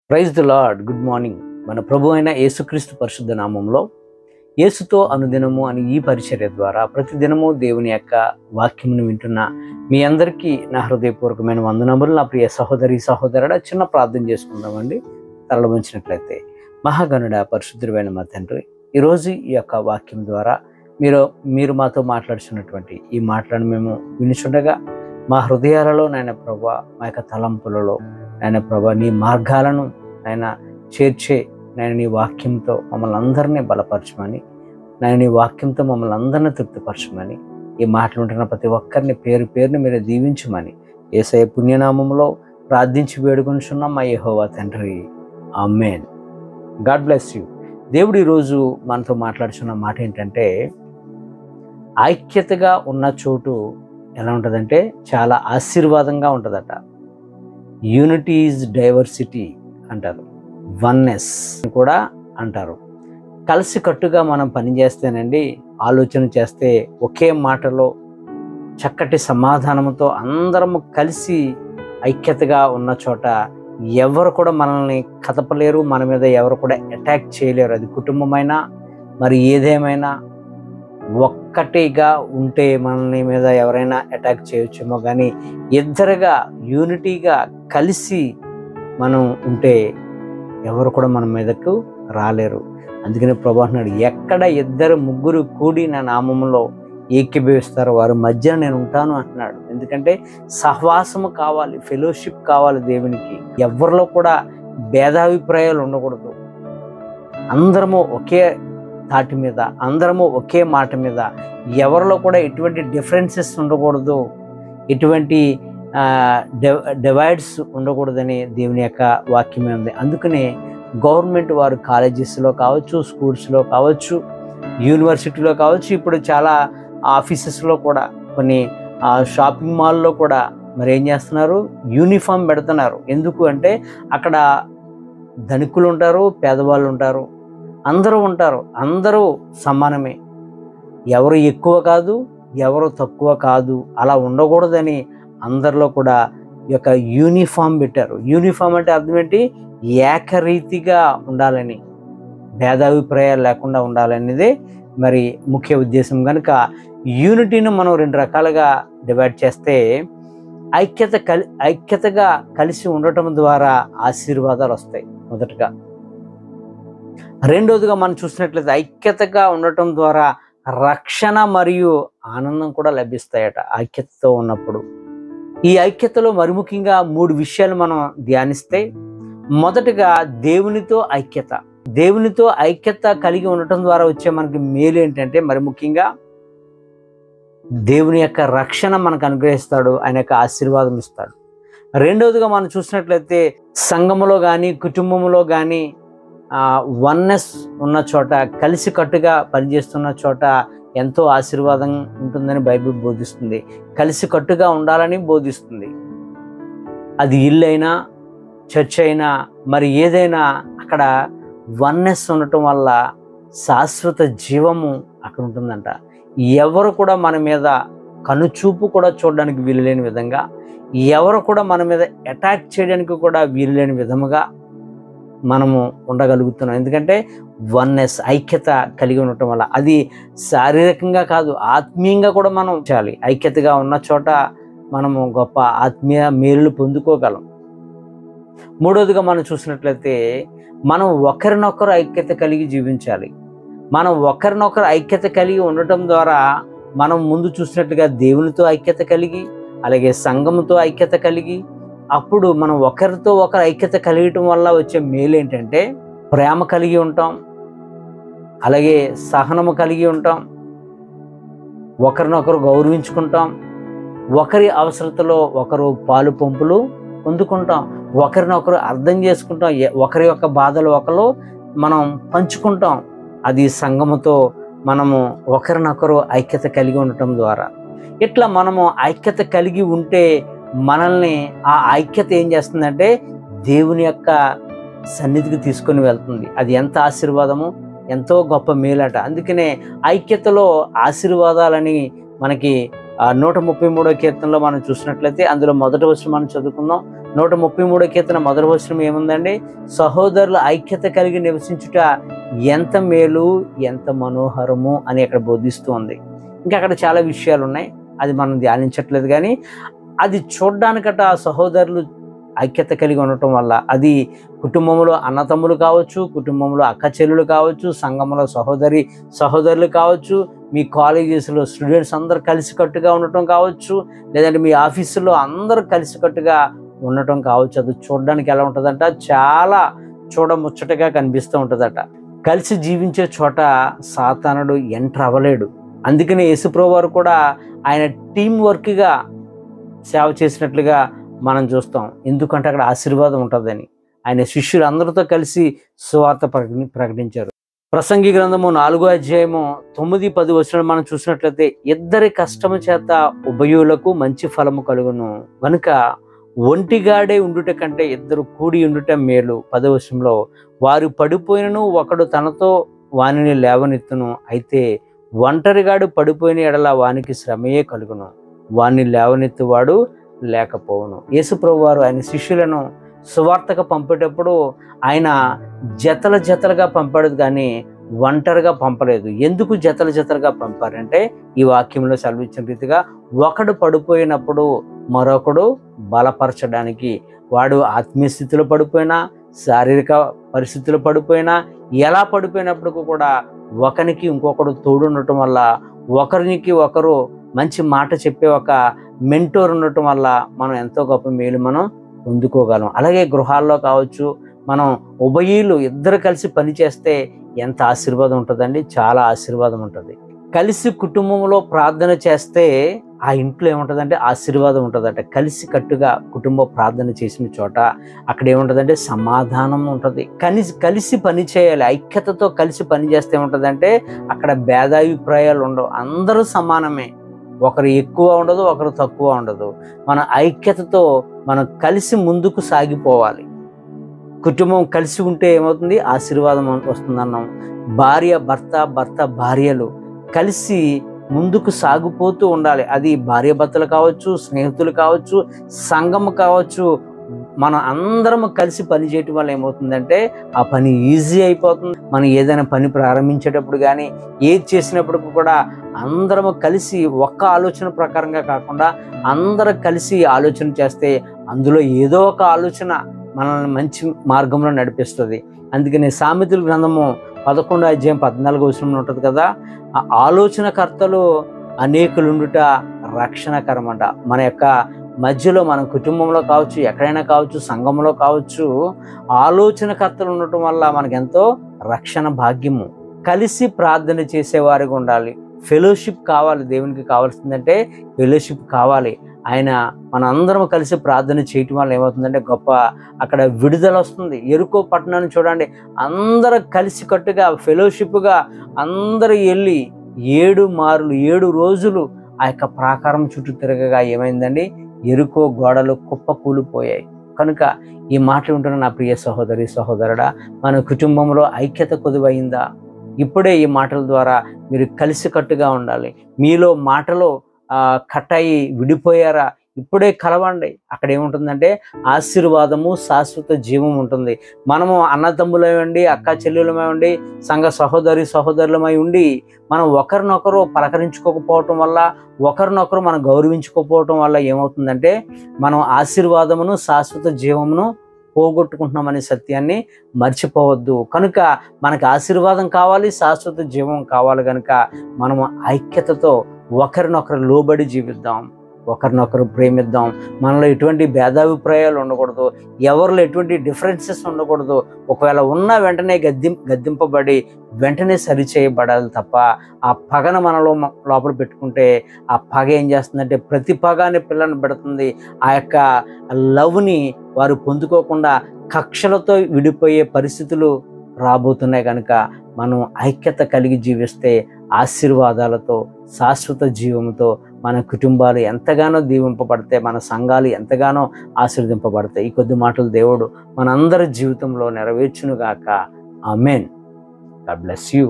Praise the Lord. Good morning. మన ప్రభు అయిన యేసుక్రీస్తు పరిశుద్ధ నామంలో యేసుతో అనుదినము అని ఈ పరిచర్య ద్వారా ప్రతిదినము దేవుని యొక్క వాక్యమును వింటున్న మీ అందరికీ నా హృదయపూర్వకమైన వందనములు. నా ప్రియ సహోదరి సహోదరుడా, చిన్న ప్రార్థన చేసుకుందామండి. తలలు వంచినట్లయితే. మహాగణుడ పరిశుద్ధుడైన మా తండ్రి, ఈరోజు ఈ యొక్క వాక్యం ద్వారా మీరు మాతో మాట్లాడుతున్నటువంటి ఈ మాటలను మేము వినుచుండగా మా హృదయాలలో నాయన ప్రభా, మా యొక్క తలంపులలో నాయన ప్రభా, నీ మార్గాలను నాయన చేర్చే నేను నీ వాక్యంతో మమ్మల్ని అందరినీ బలపరచమని, నేను నీ వాక్యంతో మమ్మల్ని అందరినీ తృప్తిపరచమని, ఈ మాటలు ఉంటున్న ప్రతి ఒక్కరిని పేరు పేరుని మీరు దీవించమని యేసయ్య పుణ్యనామంలో ప్రార్థించి వేడుకొనుచున్నాం మా యెహోవా తండ్రి. ఆమేన్. God bless you. దేవుడు ఈరోజు మనతో మాట్లాడుతున్న మాట ఏంటంటే, ఐక్యతగా ఉన్న చోటు ఎలా ఉంటుందంటే చాలా ఆశీర్వాదంగా ఉంటుందట. యూనిటీ ఈజ్ డైవర్సిటీ అంటారు, వన్నెస్ కూడా అంటారు. కలిసికట్టుగా మనం పనిచేస్తేనండి, ఆలోచన చేస్తే ఒకే మాటలో చక్కటి సమాధానంతో అందరము కలిసి ఐక్యతగా ఉన్న చోట ఎవరు కూడా మనల్ని కదపలేరు, మన మీద ఎవరు కూడా అటాక్ చేయలేరు. అది కుటుంబమైనా మరి ఏదేమైనా ఒక్కటిగా ఉంటే మనల్ని మీద ఎవరైనా అటాక్ చేయొచ్చేమో, కానీ ఇద్దరుగా యూనిటీగా కలిసి మనం ఉంటే ఎవరు కూడా మన మీదకు రాలేరు. అందుకని ప్రభు అంటున్నాడు, ఎక్కడ ఇద్దరు ముగ్గురు కూడి నా నామములో ఏకీభవిస్తారో వారి మధ్య నేను ఉంటాను అంటున్నాడు. ఎందుకంటే సహవాసము కావాలి, ఫెలోషిప్ కావాలి దేవునికి. ఎవరిలో కూడా భేదాభిప్రాయాలు ఉండకూడదు. అందరము ఒకే తాటి మీద, అందరము ఒకే మాట మీద, ఎవరిలో కూడా ఎటువంటి డిఫరెన్సెస్ ఉండకూడదు, ఎటువంటి డివైడ్స్ ఉండకూడదని దేవుని యొక్క వాక్యమే ఉంది. అందుకనే గవర్నమెంట్ వారు కాలేజెస్లో కావచ్చు, స్కూల్స్లో కావచ్చు, యూనివర్సిటీలో కావచ్చు, ఇప్పుడు చాలా ఆఫీసెస్లో కూడా, కొన్ని షాపింగ్ మాల్లో కూడా మరి ఏం చేస్తున్నారు, యూనిఫామ్ పెడుతున్నారు. ఎందుకు అంటే అక్కడ ధనికులు ఉంటారు, పేదవాళ్ళు ఉంటారు, అందరూ ఉంటారు, అందరూ సమానమే. ఎవరు ఎక్కువ కాదు, ఎవరు తక్కువ కాదు, అలా ఉండకూడదని అందరిలో కూడా ఈ యొక్క యూనిఫామ్ పెట్టారు. యూనిఫామ్ అంటే అర్థం ఏంటి? ఏకరీతిగా ఉండాలని, భేదాభిప్రాయాలు లేకుండా ఉండాలనేదే మరి ముఖ్య ఉద్దేశం. కనుక యూనిటీని మనం రెండు రకాలుగా డివైడ్ చేస్తే, ఐక్యతగా కలిసి ఉండటం ద్వారా ఆశీర్వాదాలు వస్తాయి మొదటగా. రెండోదిగా మనం చూసినట్లయితే ఐక్యతగా ఉండటం ద్వారా రక్షణ మరియు ఆనందం కూడా లభిస్తాయట ఐక్యతతో ఉన్నప్పుడు. ఈ ఐక్యతలో మరి ముఖ్యంగా 3 విషయాలు మనం ధ్యానిస్తే, మొదటగా దేవునితో ఐక్యత. దేవునితో ఐక్యత కలిగి ఉండటం ద్వారా వచ్చే మనకి మేలు ఏంటంటే, మరి ముఖ్యంగా దేవుని యొక్క రక్షణ మనకు అనుగ్రహిస్తాడు, ఆయన యొక్క ఆశీర్వాదం ఇస్తాడు. రెండవదిగా మనం చూసినట్లయితే సంఘములో కానీ కుటుంబంలో కానీ వన్నెస్ ఉన్న చోట, కలిసికట్టుగా పనిచేస్తున్న చోట ఎంతో ఆశీర్వాదం ఉంటుందని బైబిల్ బోధిస్తుంది. కలిసికట్టుగా ఉండాలని బోధిస్తుంది. అది ఇల్లు అయినా, చర్చ్ అయినా, మరి ఏదైనా అక్కడ వన్నెస్ ఉండటం వల్ల శాశ్వత జీవము అక్కడ ఉంటుందంట. ఎవరు కూడా మన మీద కనుచూపు కూడా చూడడానికి వీలులేని విధంగా, ఎవరు కూడా మన మీద అటాక్ చేయడానికి కూడా వీలులేని విధముగా మనము ఉండగలుగుతున్నాం. ఎందుకంటే వన్నెస్, ఐక్యత కలిగి ఉండటం వల్ల. అది శారీరకంగా కాదు, ఆత్మీయంగా కూడా మనం చేయాలి. ఐక్యతగా ఉన్న చోట మనము గొప్ప ఆత్మీయ మేలులు పొందుకోగలం. మూడవదిగా మనం చూసినట్లయితే, మనం ఒకరినొకరు ఐక్యత కలిగి జీవించాలి. మనం ఒకరినొకరు ఐక్యత కలిగి ఉండటం ద్వారా మనం ముందు చూసినట్లుగా దేవునితో ఐక్యత కలిగి, అలాగే సంఘముతో ఐక్యత కలిగి, అప్పుడు మనం ఒకరితో ఒకరు ఐక్యత కలిగటం వల్ల వచ్చే మేలు ఏంటంటే, ప్రేమ కలిగి ఉంటాం, అలాగే సహనము కలిగి ఉంటాం, ఒకరినొకరు గౌరవించుకుంటాం, ఒకరి అవసరతలో ఒకరు పాలు పంపులు పొందుకుంటాం, ఒకరినొకరు అర్థం చేసుకుంటాం, ఒకరి యొక్క బాధలు ఒకరు మనం పంచుకుంటాం. అది సంఘముతో మనము ఒకరినొకరు ఐక్యత కలిగి ఉండటం ద్వారా. ఇట్లా మనము ఐక్యత కలిగి ఉంటే మనల్ని ఆ ఐక్యత ఏం చేస్తుందంటే దేవుని యొక్క సన్నిధికి తీసుకొని వెళ్తుంది. అది ఎంత ఆశీర్వాదము, ఎంతో గొప్ప మేలట. అందుకనే ఐక్యతలో ఆశీర్వాదాలని మనకి 133వ కీర్తనలో మనం చూసినట్లయితే అందులో మొదటి వచనం మనం చదువుకుందాం. 133 కీర్తన మొదటి వచనం ఏముందండి? సహోదరుల ఐక్యత కలిగి నివసించుట ఎంత మేలు, ఎంత మనోహరము అని అక్కడ బోధిస్తూ ఉంది. ఇంకా అక్కడ చాలా విషయాలు ఉన్నాయి, అది మనం ధ్యానించట్లేదు. కానీ అది చూడ్డానికట ఆ సహోదరులు ఐక్యత కలిగి ఉండటం వల్ల, అది కుటుంబంలో అన్నతమ్ములు కావచ్చు, కుటుంబంలో అక్క చెల్లెలు కావచ్చు, సంఘంలో సహోదరులు కావచ్చు, మీ కాలేజెస్లో స్టూడెంట్స్ అందరు కలిసికట్టుగా ఉండటం కావచ్చు, లేదంటే మీ ఆఫీసులో అందరూ కలిసికట్టుగా ఉండటం కావచ్చు. అది చూడడానికి ఎలా ఉంటుందంట? చాలా చూడముచ్చటగా కనిపిస్తూ ఉంటుందట. కలిసి జీవించే చోట సాతానుడు ఎంటర్ అవ్వలేడు. అందుకనే యేసుప్రభువు వారు కూడా ఆయన టీం వర్క్గా సేవ చేసినట్లుగా మనం చూస్తాం. ఎందుకంటే అక్కడ ఆశీర్వాదం ఉంటుందని. ఆయన శిష్యులు అందరితో కలిసి సువార్త ప్రకటించారు. ప్రసంగి గ్రంథము 4వ అధ్యాయము 9-10 వచనాలు మనం చూసినట్లయితే, ఇద్దరి కష్టము చేత ఉభయులకు మంచి ఫలము కలుగును కనుక ఒంటిగాడే ఉండుట కంటే ఇద్దరు కూడి ఉండుట మేలు. 10వ వచనంలో, వారు పడిపోయినను ఒకడు తనతో వానిని లేవనెత్తును, అయితే ఒంటరిగాడు పడిపోయిన ఎడల వానికి శ్రమయే కలుగును, వాణ్ణి లేవనెత్తువాడు లేకపోవును. యేసుప్రభువు వారు ఆయన శిష్యులను సువార్తకు పంపేటప్పుడు ఆయన జతలుగా పంపాడు, కానీ ఒంటరిగా పంపలేదు. ఎందుకు జతలుగా పంపారంటే, ఈ వాక్యంలో సెలవిచ్చిన రీతిగా ఒకడు పడిపోయినప్పుడు మరొకడు బలపరచడానికి. వాడు ఆత్మీయ స్థితిలో పడిపోయినా, శారీరక పరిస్థితులు పడిపోయినా, ఎలా పడిపోయినప్పటికీ కూడా ఒకరికి ఇంకొకడు తోడుండటం వల్ల, ఒకరికి ఒకరు మంచి మాట చెప్పే ఒక మెంటోర్ ఉండటం వల్ల మనం ఎంతో గొప్ప మేలు మనం పొందుకోగలం. అలాగే గృహాల్లో కావచ్చు, మనం ఉభయులు ఇద్దరు కలిసి పని చేస్తే ఎంత ఆశీర్వాదం ఉంటుందండి? చాలా ఆశీర్వాదం ఉంటుంది. కలిసి కుటుంబంలో ప్రార్థన చేస్తే ఆ ఇంట్లో ఏముంటుందంటే ఆశీర్వాదం ఉంటుందట. కలిసి కట్టుగా కుటుంబ ప్రార్థన చేసిన చోట అక్కడ ఏముంటుందంటే సమాధానం ఉంటుంది. కలిసి పని చేయాలి. ఐక్యతతో కలిసి పని చేస్తే ఏముంటుందంటే అక్కడ భేదాభిప్రాయాలు ఉండవు, అందరూ సమానమే. ఒకరు ఎక్కువ ఉండదు, ఒకరు తక్కువ ఉండదు. మన ఐక్యతతో మనం కలిసి ముందుకు సాగిపోవాలి. కుటుంబం కలిసి ఉంటే ఏమవుతుంది? ఆశీర్వాదం వస్తుందన్నాం. భర్త భార్యలు కలిసి ముందుకు సాగిపోతూ ఉండాలి. అది భార్యాభర్తలు కావచ్చు, స్నేహితులు కావచ్చు, సంఘం కావచ్చు. మనం అందరం కలిసి పని చేయటం వల్ల ఏమవుతుందంటే ఆ పని ఈజీ అయిపోతుంది. మనం ఏదైనా పని ప్రారంభించేటప్పుడు కానీ ఏది చేసినప్పుడు కూడా అందరం కలిసి ఒక్క ఆలోచన ప్రకారంగా కాకుండా అందరూ కలిసి ఆలోచన చేస్తే అందులో ఏదో ఒక ఆలోచన మనల్ని మంచి మార్గంలో నడిపిస్తుంది. అందుకని సామెతల గ్రంథము 11వ అధ్యాయం 14వ వచనంలో ఉంటుంది కదా, ఆ ఆలోచనకర్తలు అనేకులుండుట రక్షణకరమంట. మన యొక్క మధ్యలో మన కుటుంబంలో కావచ్చు, ఎక్కడైనా కావచ్చు, సంఘంలో కావచ్చు, ఆలోచనకర్తలు ఉండటం వల్ల మనకెంతో రక్షణ భాగ్యము. కలిసి ప్రార్థన చేసేవారిగా ఉండాలి. ఫెలోషిప్ కావాలి. దేవునికి కావాల్సిందంటే ఫెలోషిప్ కావాలి. ఆయన మనందరం కలిసి ప్రార్థన చేయటం వల్ల ఏమవుతుందంటే గొప్ప అక్కడ విడుదల వస్తుంది. ఎరుకో పట్టణాన్ని చూడండి, అందరూ కలిసి కట్టుగా ఫెలోషిప్గా అందరూ వెళ్ళి 7 రోజులు ఆ యొక్క ప్రాకారం చుట్టూ తిరగగా ఏమైందండి? ఎరుకో గోడలు కుప్ప కూలిపోయాయి. కనుక ఈ మాటలు ఉంటున్న నా ప్రియ సహోదరుడా, మన కుటుంబంలో ఐక్యత కొదువైందా? ఇప్పుడే ఈ మాటల ద్వారా మీరు కలిసికట్టుగా ఉండాలి. మీలో మాటలు కట్ అయ్యి విడిపోయారా? ఇప్పుడే కలవండి. అక్కడ ఏముంటుందంటే ఆశీర్వాదము, శాశ్వత జీవం ఉంటుంది. మనము అన్నదమ్ములమై ఉండి, అక్క చెల్లెలమై ఉండి, సంఘ సహోదరులమై ఉండి మనం ఒకరినొకరు పలకరించుకోకపోవటం వల్ల, ఒకరినొకరు మనం గౌరవించుకోకపోవటం వల్ల ఏమవుతుందంటే మనం ఆశీర్వాదమును, శాశ్వత జీవమును పోగొట్టుకుంటున్నామనే సత్యాన్ని మర్చిపోవద్దు. కనుక మనకు ఆశీర్వాదం కావాలి, శాశ్వత జీవం కావాలి. కనుక మనము ఐక్యతతో ఒకరినొకరు లోబడి జీవిద్దాం, ఒకరినొకరు ప్రేమిద్దాం. మనలో ఎటువంటి భేదాభిప్రాయాలు ఉండకూడదు, ఎవరిలో ఎటువంటి డిఫరెన్సెస్ ఉండకూడదు. ఒకవేళ ఉన్న వెంటనే గద్దింపబడి వెంటనే సరిచేయబడాలి తప్ప ఆ పగను మనలో లోపల పెట్టుకుంటే ఆ పగ ఏం చేస్తుందంటే ప్రతి పగాని పిల్లని పెడుతుంది. ఆ యొక్క లవ్ని వారు పొందుకోకుండా కక్షలతో విడిపోయే పరిస్థితులు రాబోతున్నాయి. కనుక మనం ఐక్యత కలిగి జీవిస్తే ఆశీర్వాదాలతో, శాశ్వత జీవంతో మన కుటుంబాలు ఎంతగానో దీవింపబడతాయి, మన సంఘాలు ఎంతగానో ఆశీర్వదింపబడతాయి. ఈ కొద్ది మాటలు దేవుడు మనందరి జీవితంలో నెరవేర్చునుగాక. ఆమేన్. God bless you.